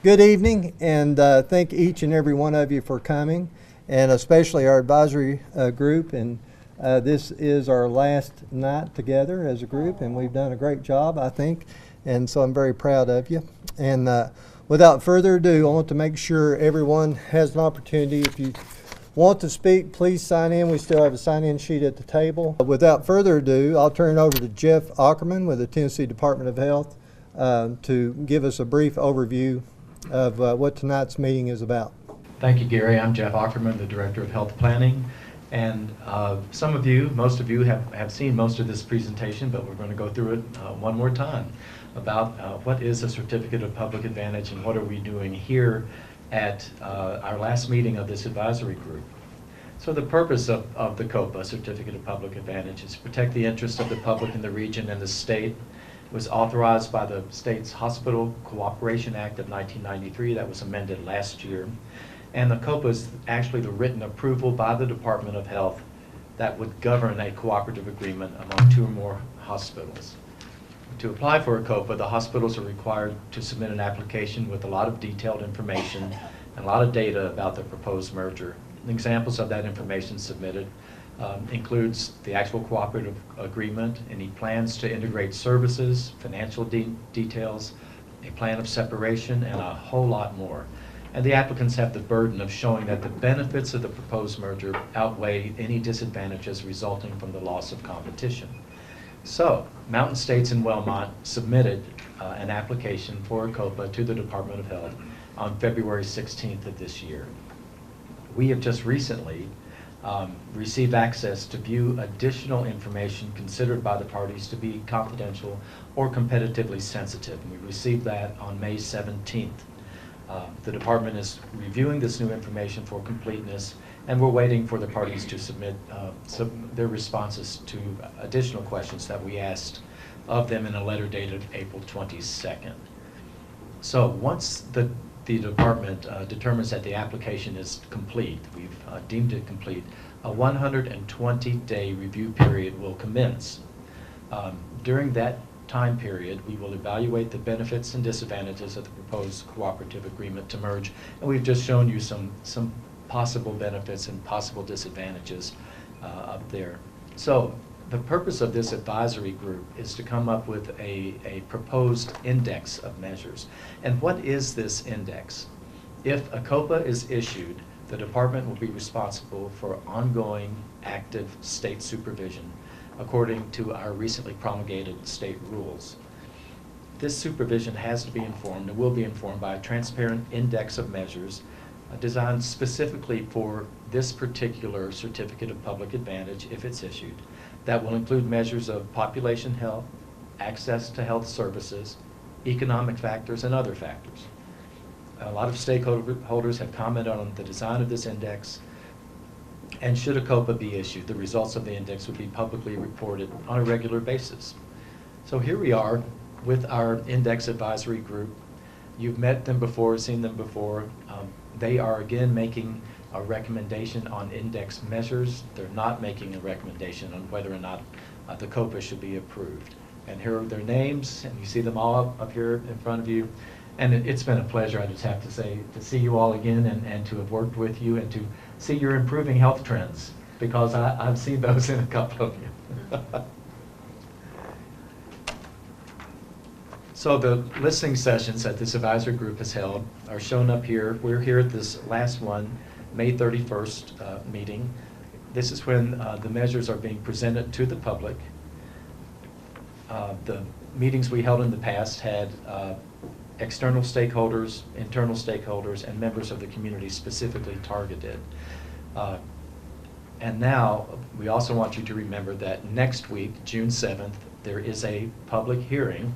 Good evening, and thank each and every one of you for coming, and especially our advisory group. And this is our last night together as a group, and we've done a great job, I think, and so I'm very proud of you. And without further ado, I want to make sure everyone has an opportunity. If you want to speak, please sign in. We still have a sign-in sheet at the table. Without further ado, I'll turn it over to Jeff Ackerman with the Tennessee Department of Health to give us a brief overview of what tonight's meeting is about. Thank you, Gary. I'm Jeff Ackerman, the Director of Health Planning. And some of you, most of you have seen most of this presentation, but we're going to go through it one more time about what is a Certificate of Public Advantage and what are we doing here at our last meeting of this advisory group. So the purpose of the COPA, Certificate of Public Advantage, is to protect the interests of the public in the region and the state. It was authorized by the state's Hospital Cooperation Act of 1993 that was amended last year. And the COPA is actually the written approval by the Department of Health that would govern a cooperative agreement among two or more hospitals. To apply for a COPA, the hospitals are required to submit an application with a lot of detailed information and a lot of data about the proposed merger. And examples of that information submitted includes the actual cooperative agreement, any plans to integrate services, financial details, a plan of separation, and a whole lot more. And the applicants have the burden of showing that the benefits of the proposed merger outweigh any disadvantages resulting from the loss of competition. So, Mountain States and Wellmont submitted an application for a COPA to the Department of Health on February 16th of this year. We have just recently received access to view additional information considered by the parties to be confidential or competitively sensitive. And we received that on May 17th. The department is reviewing this new information for completeness, and we're waiting for the parties to submit their responses to additional questions that we asked of them in a letter dated April 22nd. So once the department determines that the application is complete, we've deemed it complete, a 120-day review period will commence. During that time period, we will evaluate the benefits and disadvantages of the proposed cooperative agreement to merge, and we've just shown you some possible benefits and possible disadvantages up there. So the purpose of this advisory group is to come up with a proposed index of measures. And what is this index? If a COPA is issued, the department will be responsible for ongoing active state supervision according to our recently promulgated state rules. This supervision has to be informed and will be informed by a transparent index of measures designed specifically for this particular Certificate of Public Advantage if it's issued. That will include measures of population health, access to health services, economic factors, and other factors. A lot of stakeholders have commented on the design of this index, and should a COPA be issued, the results of the index would be publicly reported on a regular basis. So here we are with our index advisory group. You've met them before, seen them before. They are again making a recommendation on index measures. They're not making a recommendation on whether or not the COPA should be approved. And here are their names, and you see them all up here in front of you. And it's been a pleasure, I just have to say, to see you all again and to have worked with you and to see your improving health trends, because I've seen those in a couple of you. So the listening sessions that this advisory group has held are shown up here. We're here at this last one, May 31st meeting. This is when the measures are being presented to the public. The meetings we held in the past had external stakeholders, internal stakeholders, and members of the community specifically targeted. And now, we also want you to remember that next week, June 7th, there is a public hearing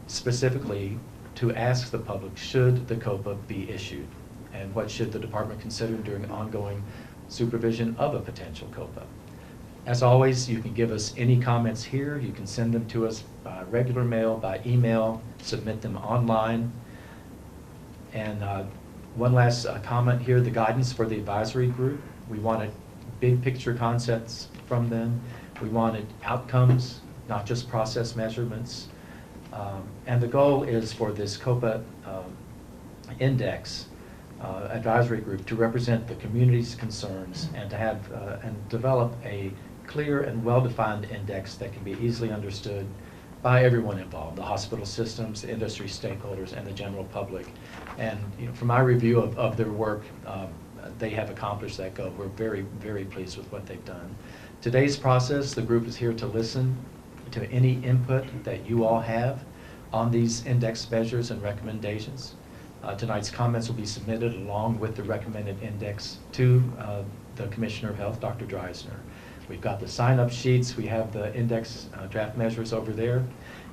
specifically to ask the public, should the COPA be issued? And what should the department consider during ongoing supervision of a potential COPA? As always, you can give us any comments here. You can send them to us by regular mail, by email, submit them online. And one last comment here, the guidance for the advisory group. We wanted big picture concepts from them. We wanted outcomes, not just process measurements. And the goal is for this COPA index advisory group to represent the community's concerns and to have and develop a clear and well-defined index that can be easily understood by everyone involved, the hospital systems, the industry stakeholders, and the general public. And from my review of their work, they have accomplished that goal. We're very, very pleased with what they've done. Today's process, the group is here to listen to any input that you all have on these index measures and recommendations. Tonight's comments will be submitted along with the recommended index to the Commissioner of Health, Dr. Dreisner. We've got the sign-up sheets. We have the index draft measures over there.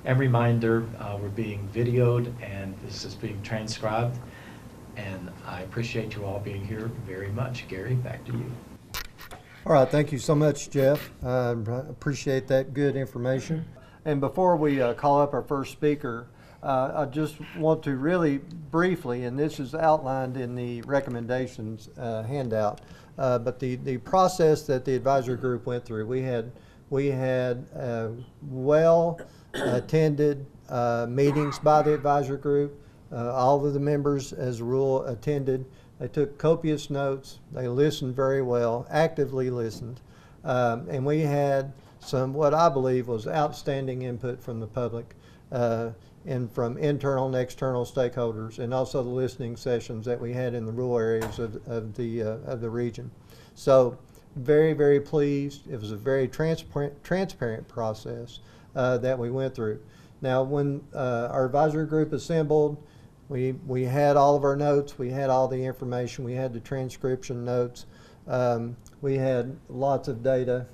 And reminder, we're being videoed and this is being transcribed. And I appreciate you all being here very much. Gary, back to you. All right, thank you so much, Jeff. I appreciate that good information. And before we call up our first speaker, I just want to really briefly, and this is outlined in the recommendations handout, but the process that the advisory group went through, we had well attended meetings by the advisory group. All of the members, as a rule, attended. They took copious notes. They listened very well, actively listened. And we had some, what I believe was outstanding input from the public and from internal and external stakeholders, and also the listening sessions that we had in the rural areas of the region. So very, very pleased. It was a very transparent process that we went through. Now, when our advisory group assembled, we had all of our notes, we had all the information, we had the transcription notes, we had lots of data,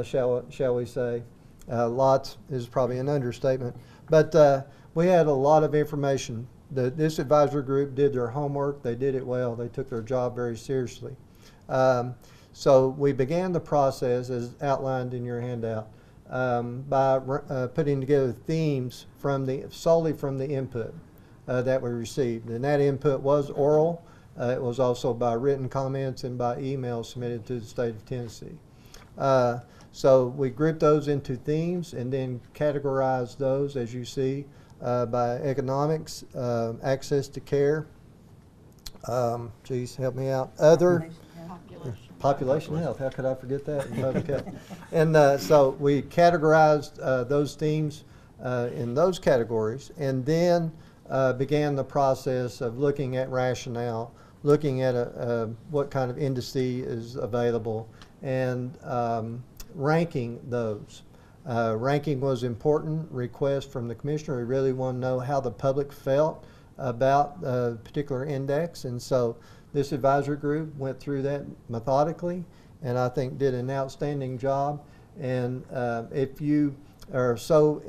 shall we say. Lots is probably an understatement, but we had a lot of information. This advisory group did their homework, they did it well, they took their job very seriously. So we began the process, as outlined in your handout, by putting together themes solely from the input that we received. And that input was oral. It was also by written comments and by email submitted to the state of Tennessee. So we grouped those into themes and then categorized those, as you see, by economics, access to care, geez, help me out, other, population health, how could I forget that in public health? And so we categorized those themes in those categories, and then began the process of looking at rationale, looking at what kind of indice is available, and ranking those. Ranking was important request from the commissioner. We really want to know how the public felt about a particular index, and so this advisory group went through that methodically, and I think did an outstanding job. And if you are so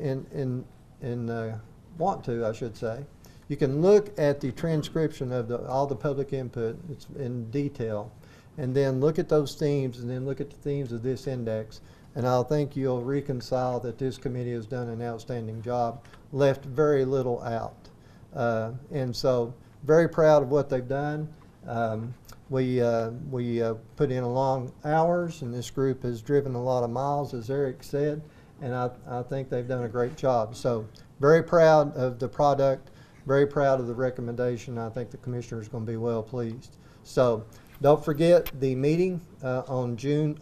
want to, I should say, you can look at the transcription of all the public input. It's in detail, and then look at those themes, and then look at the themes of this index. And I think you'll reconcile that this committee has done an outstanding job, left very little out. And so very proud of what they've done. We put in long hours, and this group has driven a lot of miles, as Eric said, and I think they've done a great job. So very proud of the product, very proud of the recommendation. I think the commissioner is going to be well pleased. So don't forget the meeting on June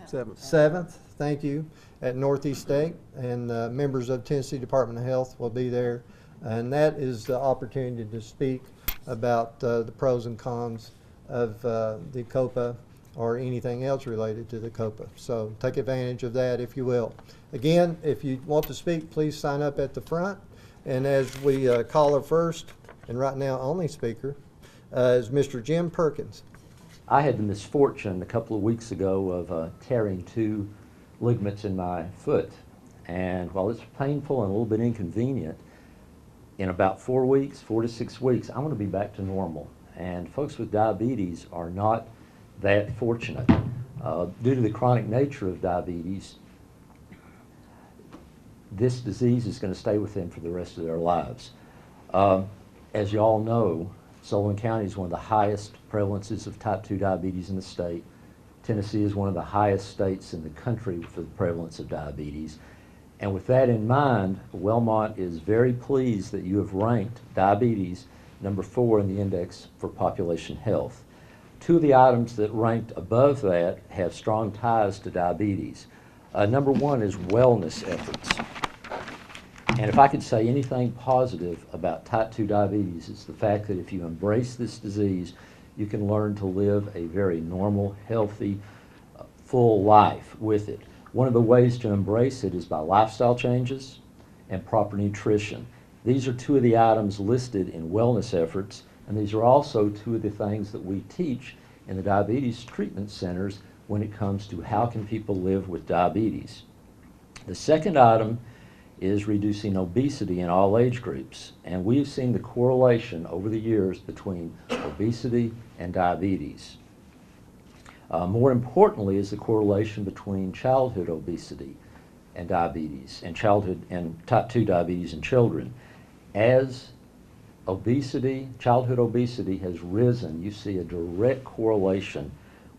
7th, thank you, at Northeast State, and members of Tennessee Department of Health will be there, and that is the opportunity to speak about the pros and cons of the COPA or anything else related to the COPA. So take advantage of that if you will. Again, if you want to speak, please sign up at the front, and as we call our first, and right now only speaker, is Mr. Jim Perkins. I had the misfortune a couple of weeks ago of tearing 2 ligaments in my foot. And while it's painful and a little bit inconvenient, in about 4 to 6 weeks, I'm going to be back to normal. And folks with diabetes are not that fortunate. Due to the chronic nature of diabetes, this disease is going to stay with them for the rest of their lives. As you all know, Sullivan County is one of the highest prevalences of type 2 diabetes in the state. Tennessee is one of the highest states in the country for the prevalence of diabetes. And with that in mind, Wellmont is very pleased that you have ranked diabetes number 4 in the index for population health. 2 of the items that ranked above that have strong ties to diabetes. Number 1 is wellness efforts. And if I could say anything positive about type 2 diabetes, it's the fact that if you embrace this disease, you can learn to live a very normal, healthy, full life with it. One of the ways to embrace it is by lifestyle changes and proper nutrition. These are 2 of the items listed in wellness efforts, and these are also 2 of the things that we teach in the diabetes treatment centers when it comes to how can people live with diabetes. The second item is reducing obesity in all age groups, and we've seen the correlation over the years between obesity and diabetes. More importantly is the correlation between childhood obesity and diabetes, and childhood and type 2 diabetes in children. As obesity, childhood obesity has risen, you see a direct correlation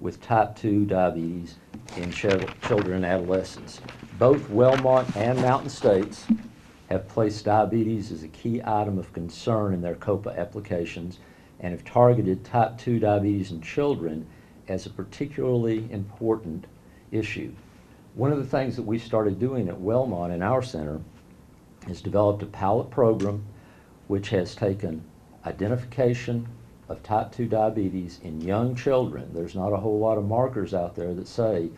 with type 2 diabetes in children and adolescents. Both Wellmont and Mountain States have placed diabetes as a key item of concern in their COPA applications and have targeted type 2 diabetes in children as a particularly important issue. One of the things that we started doing at Wellmont in our center is developed a pilot program which has taken identification of type 2 diabetes in young children. There's not a whole lot of markers out there that say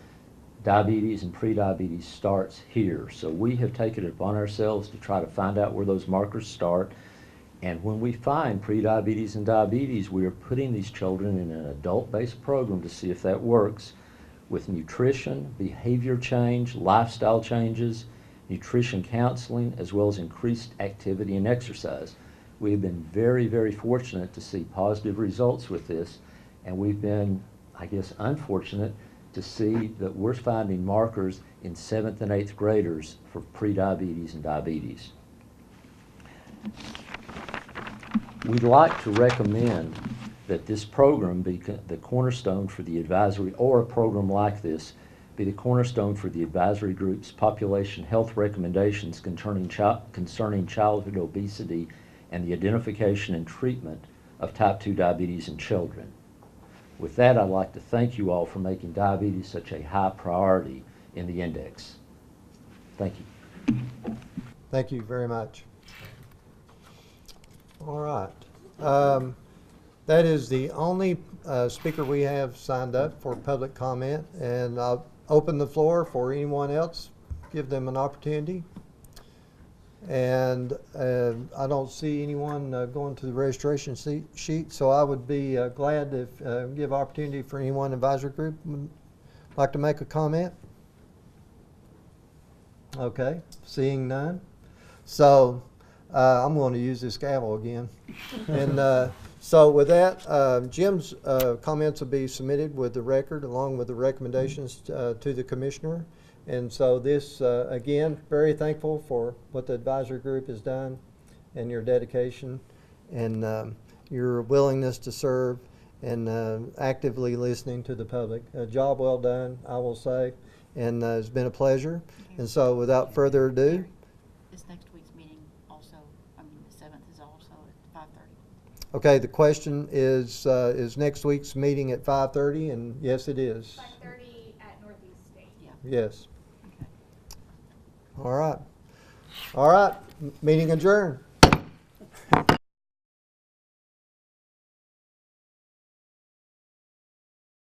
diabetes and prediabetes starts here. So we have taken it upon ourselves to try to find out where those markers start. And when we find prediabetes and diabetes, we are putting these children in an adult-based program to see if that works with nutrition, behavior change, lifestyle changes, nutrition counseling, as well as increased activity and exercise. We have been very, very fortunate to see positive results with this, and we've been, I guess, unfortunate to see that we're finding markers in 7th and 8th graders for prediabetes and diabetes. We'd like to recommend that this program be the cornerstone for the advisory, or a program like this be the cornerstone for the advisory group's population health recommendations concerning childhood obesity and the identification and treatment of type 2 diabetes in children. With that, I'd like to thank you all for making diabetes such a high priority in the index. Thank you. Thank you very much. All right. That is the only speaker we have signed up for public comment, and I'll open the floor for anyone else, give them an opportunity. And I don't see anyone going to the registration sheet, so I would be glad to give opportunity for anyone in the advisory group would like to make a comment. Okay, seeing none. So I'm going to use this gavel again. And so with that, Jim's comments will be submitted with the record along with the recommendations to the commissioner. And so this, again, very thankful for what the advisory group has done and your dedication and your willingness to serve and actively listening to the public. A job well done, I will say, and it's been a pleasure. Okay. And so without further ado. This next week's meeting also, the 7th is also at 5:30. Okay, the question is next week's meeting at 5:30? And yes, it is. 5:30 at Northeast State. Yeah. Yes. Okay. All right. All right. Meeting adjourned.